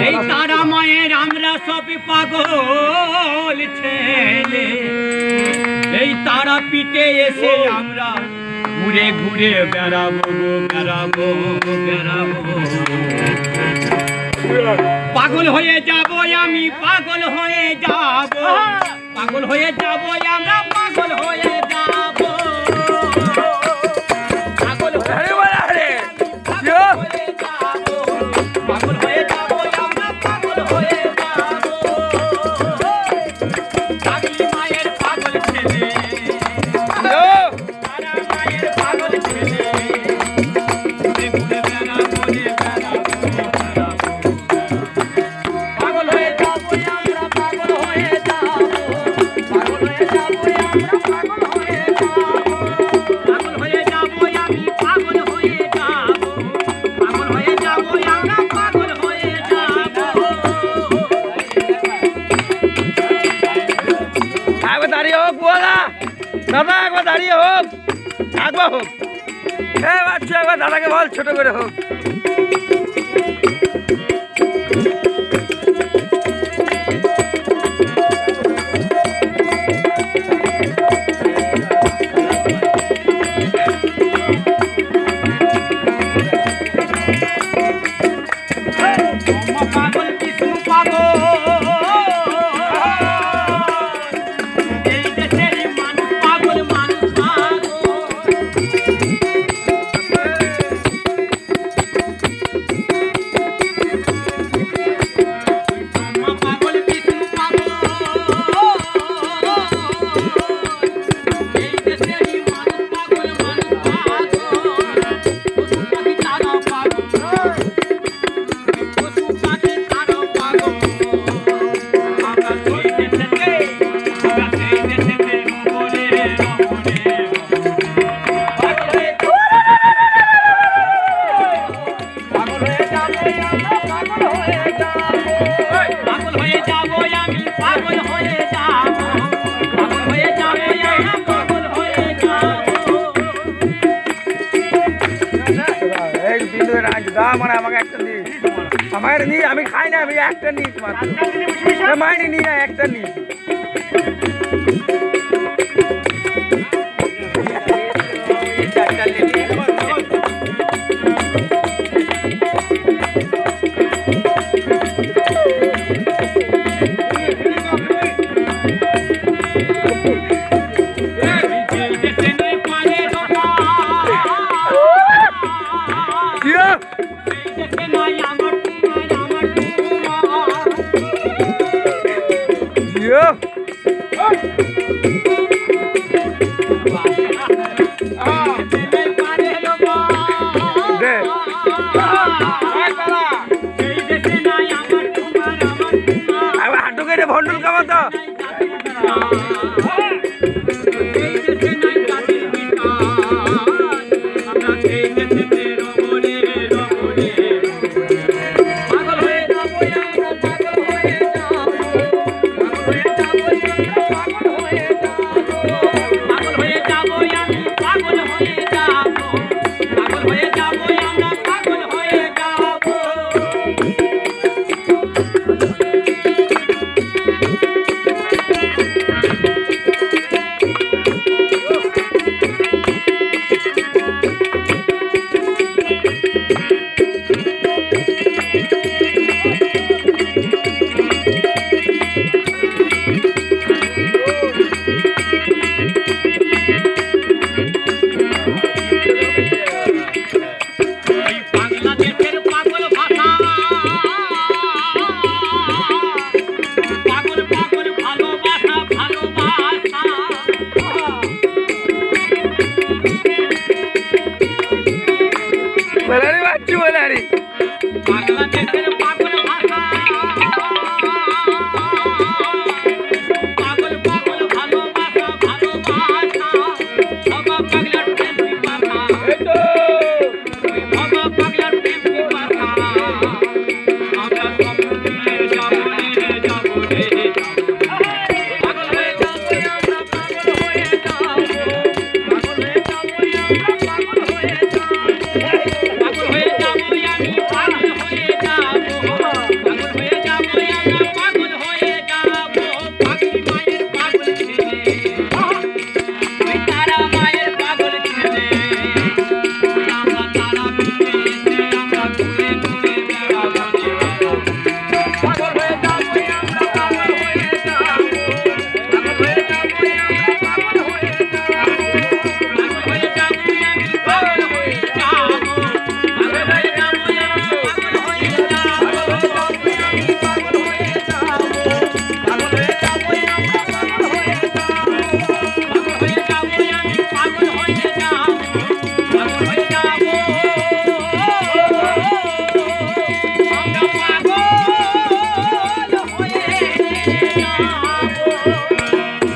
এই তারা মায়ের আমরা সবই পাগল ছেলে, এই তারা পিঠে এসে আমরা ঘুরে ঘুরে বেড়াবো বেড়াবো বেড়াবো। পাগল হয়ে যাব আমি, পাগল হয়ে যাব, পাগল হয়ে যাব আমরা, পাগল হয়ে যাব। পাগল হয়ে যাব, পাগল হয়ে যাব আমরা, পাগল হয়ে যাব। পাগলি মায়ের পাগল ছেলে, তারা মায়ের পাগল ছেলে, ঘুরে ঘুরে বেড়াবো রে বেড়াবো বেড়াবো। পাগল হয়ে যাব আমরা, পাগল হয়ে যাব, পাগল হয়ে যাব আমরা, পাগল হয়ে যাব। পাগল হয়ে যাব আমি, পাগল হয়ে যাব, পাগল হয়ে যাব আমরা, পাগল হয়ে যাব। একবার দাঁড়িয়ে হোক বলা দাদা, একবার দাঁড়িয়ে হোক, একবার হোক। হ্যাঁ বাচ্চা, একবার দাদাকে বল ছোট করে হোক। পাগল বিষ্ণু পাগল, এই দেশের মানুষ পাগল, মানুষ পাগল। পাগল বিষ্ণু পাগল, এই দেশের মানুষ পাগল, মানুষ পাগল। পশু পাখি তারা পাগল, পশু পাখি তারা পাগল। আমরা সেই দেশেতে, আমরা সেই দেশেতে রবরে রবরে। পাগল হয়ে যাব, পাগল হয়ে যাব আমরা, পাগল হয়ে যাব। পাগল হয়ে যাব আমি, পাগল হয়ে যাব, পাগল হয়ে যাব আমরা, পাগল হয়ে যাব। এই বিন্দু দা মানে আমাকে একটা নিস, আমার নি, আমি খাই না, আমি একটা নিস মাত্র। মাইনে নি না, একটা নিস। হাঁটু কেটে ভন্ডুল খাবো তো। এসে আমরা ঘুরে